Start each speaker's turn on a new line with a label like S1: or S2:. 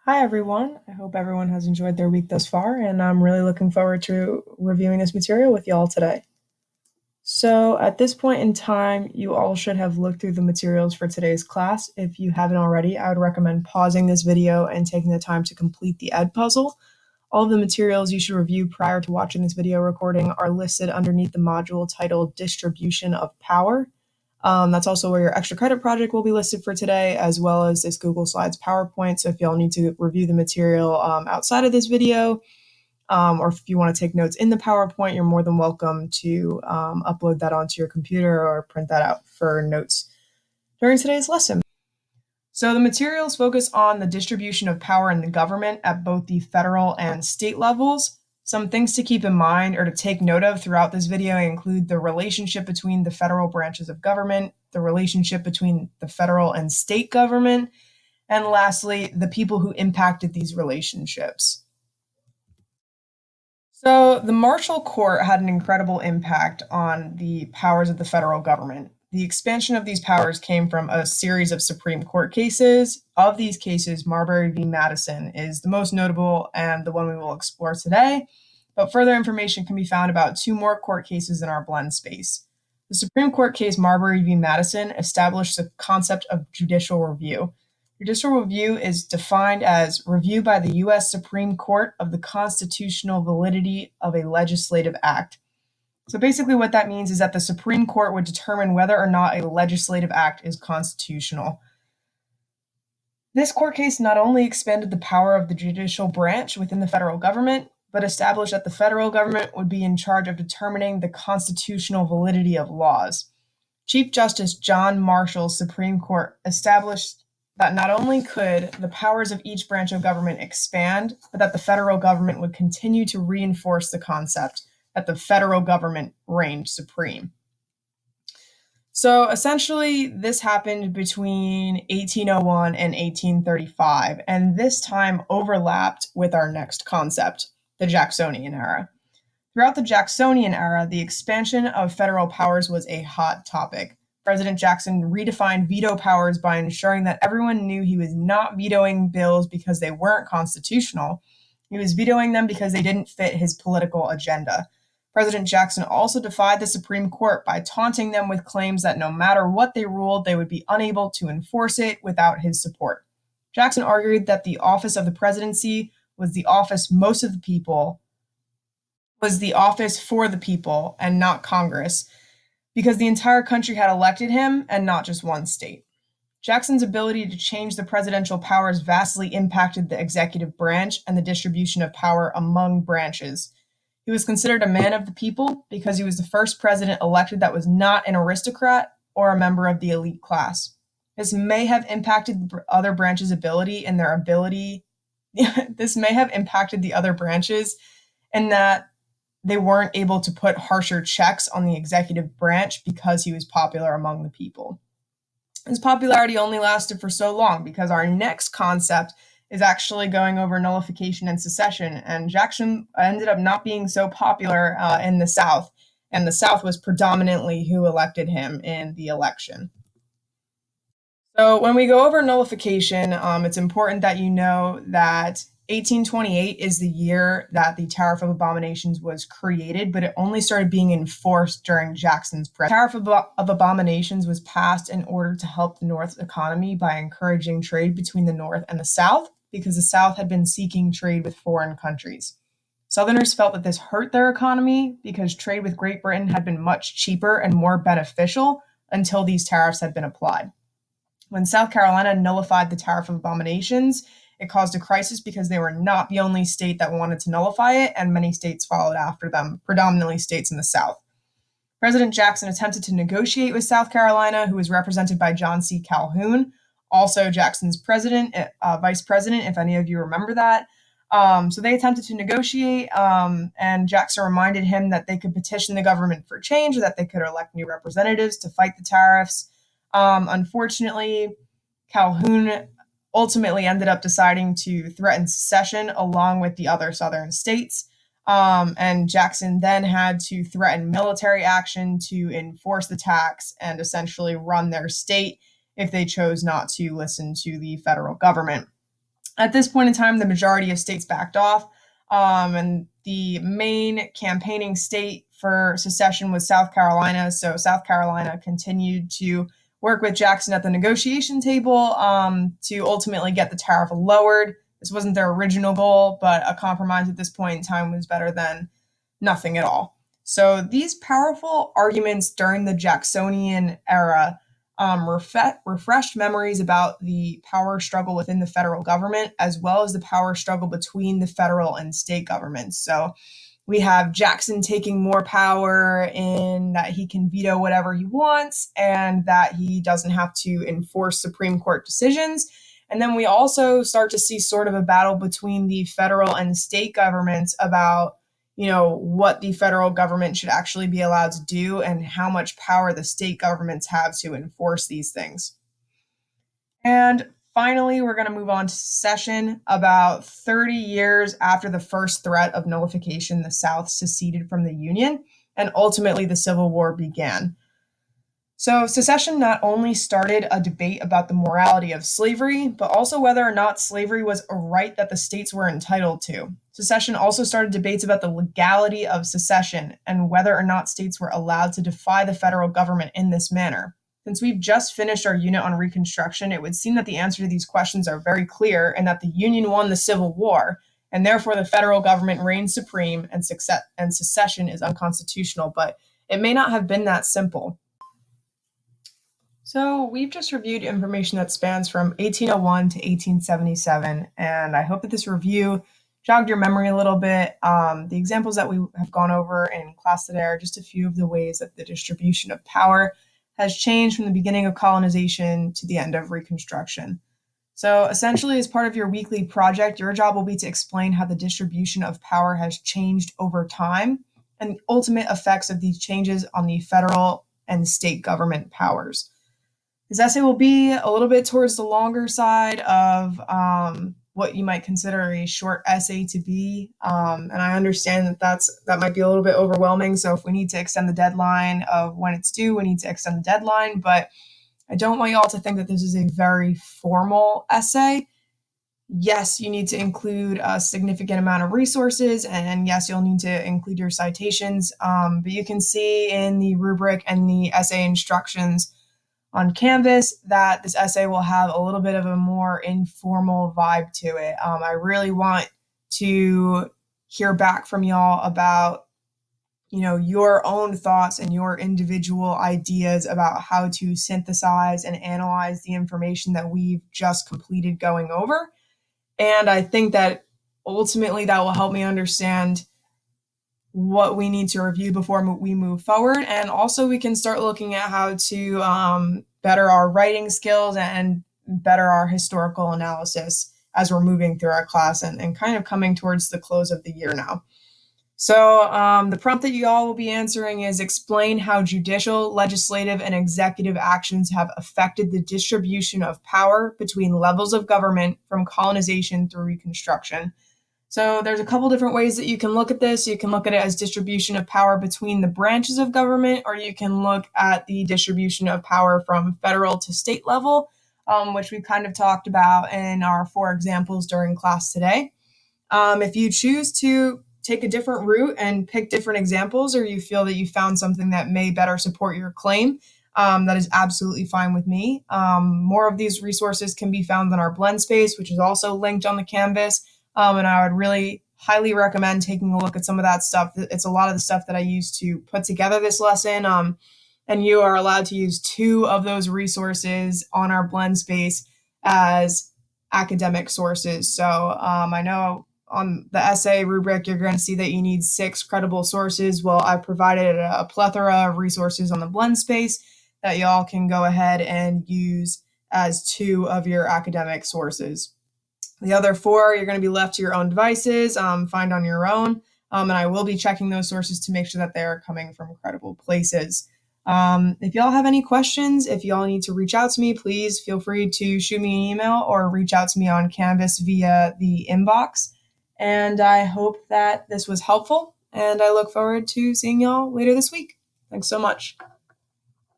S1: Hi, everyone. I hope everyone has enjoyed their week thus far, and I'm really looking forward to reviewing this material with y'all today. So, at this point in time, you all should have looked through the materials for today's class. If you haven't already, I would recommend pausing this video and taking the time to complete the ed puzzle. All of the materials you should review prior to watching this video recording are listed underneath the module titled Distribution of Power. That's also where your extra credit project will be listed for today, as well as this Google Slides PowerPoint. So if y'all need to review the material outside of this video, or if you want to take notes in the PowerPoint, you're more than welcome to upload that onto your computer or print that out for notes during today's lesson. So the materials focus on the distribution of power in the government at both the federal and state levels. Some things to keep in mind or to take note of throughout this video include the relationship between the federal branches of government, the relationship between the federal and state government, and lastly, the people who impacted these relationships. So the Marshall Court had an incredible impact on the powers of the federal government. The expansion of these powers came from a series of Supreme Court cases. Of these cases, Marbury v. Madison is the most notable and the one we will explore today, but further information can be found about two more court cases in our blend space. The Supreme Court case Marbury v. Madison established the concept of judicial review. Judicial review is defined as review by the U.S. Supreme Court of the constitutional validity of a legislative act. So basically what that means is that the Supreme Court would determine whether or not a legislative act is constitutional. This court case not only expanded the power of the judicial branch within the federal government, but established that the federal government would be in charge of determining the constitutional validity of laws. Chief Justice John Marshall's Supreme Court established that not only could the powers of each branch of government expand, but that the federal government would continue to reinforce the concept that the federal government reigned supreme. So essentially, this happened between 1801 and 1835, and this time overlapped with our next concept, the Jacksonian era. Throughout the Jacksonian era, the expansion of federal powers was a hot topic. President Jackson redefined veto powers by ensuring that everyone knew he was not vetoing bills because they weren't constitutional. He was vetoing them because they didn't fit his political agenda. President Jackson also defied the Supreme Court by taunting them with claims that no matter what they ruled, they would be unable to enforce it without his support. Jackson argued that the office of the presidency was the office for the people and not Congress, because the entire country had elected him and not just one state. Jackson's ability to change the presidential powers vastly impacted the executive branch and the distribution of power among branches. He was considered a man of the people because he was the first president elected that was not an aristocrat or a member of the elite class. This may have impacted the other branches' ability in their ability. This may have impacted the other branches in that they weren't able to put harsher checks on the executive branch because he was popular among the people. His popularity only lasted for so long because our next concept is actually going over nullification and secession, and Jackson ended up not being so popular in the South, and the South was predominantly who elected him in the election. So when we go over nullification, it's important that you know that 1828 is the year that the Tariff of Abominations was created, but it only started being enforced during Jackson's presidency. The Tariff of Abominations was passed in order to help the North's economy by encouraging trade between the North and the South, because the South had been seeking trade with foreign countries. Southerners felt that this hurt their economy because trade with Great Britain had been much cheaper and more beneficial until these tariffs had been applied. When South Carolina nullified the Tariff of Abominations, it caused a crisis because they were not the only state that wanted to nullify it, and many states followed after them, predominantly states in the South. President Jackson attempted to negotiate with South Carolina, who was represented by John C. Calhoun, also Jackson's vice president, if any of you remember that. So they attempted to negotiate, and Jackson reminded him that they could petition the government for change, or that they could elect new representatives to fight the tariffs. Unfortunately, Calhoun ultimately ended up deciding to threaten secession along with the other southern states. And Jackson then had to threaten military action to enforce the tax and essentially run their state if they chose not to listen to the federal government. At this point in time, the majority of states backed off, and the main campaigning state for secession was South Carolina. So South Carolina continued to work with Jackson at the negotiation table to ultimately get the tariff lowered. This wasn't their original goal, but a compromise at this point in time was better than nothing at all. So these powerful arguments during the Jacksonian era refreshed memories about the power struggle within the federal government, as well as the power struggle between the federal and state governments. So we have Jackson taking more power in that he can veto whatever he wants and that he doesn't have to enforce Supreme Court decisions. And then we also start to see sort of a battle between the federal and state governments about what the federal government should actually be allowed to do and how much power the state governments have to enforce these things. And finally, we're going to move on to secession. About 30 years after the first threat of nullification, the South seceded from the Union, and ultimately the Civil War began. So secession not only started a debate about the morality of slavery, but also whether or not slavery was a right that the states were entitled to. Secession also started debates about the legality of secession and whether or not states were allowed to defy the federal government in this manner. Since we've just finished our unit on Reconstruction, it would seem that the answer to these questions are very clear and that the Union won the Civil War, and therefore the federal government reigns supreme and secession is unconstitutional, but it may not have been that simple. So we've just reviewed information that spans from 1801 to 1877, and I hope that this review jogged your memory a little bit. The examples that we have gone over in class today are just a few of the ways that the distribution of power has changed from the beginning of colonization to the end of Reconstruction. So essentially, as part of your weekly project, your job will be to explain how the distribution of power has changed over time and the ultimate effects of these changes on the federal and state government powers. This essay will be a little bit towards the longer side of what you might consider a short essay to be. And I understand that might be a little bit overwhelming. So if we need to extend the deadline of when it's due, we need to extend the deadline. But I don't want you all to think that this is a very formal essay. Yes, you need to include a significant amount of resources, and yes, you'll need to include your citations. But you can see in the rubric and the essay instructions on Canvas that this essay will have a little bit of a more informal vibe to it. I really want to hear back from y'all about your own thoughts and your individual ideas about how to synthesize and analyze the information that we've just completed going over. And I think that ultimately that will help me understand what we need to review before we move forward. And also we can start looking at how to better our writing skills and better our historical analysis as we're moving through our class and kind of coming towards the close of the year now. So the prompt that you all will be answering is explain how judicial, legislative, and executive actions have affected the distribution of power between levels of government from colonization through Reconstruction. So there's a couple different ways that you can look at this. You can look at it as distribution of power between the branches of government, or you can look at the distribution of power from federal to state level, which we kind of talked about in our 4 examples during class today. If you choose to take a different route and pick different examples, or you feel that you found something that may better support your claim, that is absolutely fine with me. More of these resources can be found in our blend space, which is also linked on the Canvas. And I would really highly recommend taking a look at some of that stuff. It's a lot of the stuff that I used to put together this lesson. And you are allowed to use 2 of those resources on our blend space as academic sources. So I know on the essay rubric, you're going to see that you need 6 credible sources. Well, I've provided a plethora of resources on the blend space that y'all can go ahead and use as 2 of your academic sources. The other 4, you're going to be left to your own devices, find on your own. And I will be checking those sources to make sure that they are coming from credible places. If y'all have any questions, if y'all need to reach out to me, please feel free to shoot me an email or reach out to me on Canvas via the inbox. And I hope that this was helpful, and I look forward to seeing y'all later this week. Thanks so much.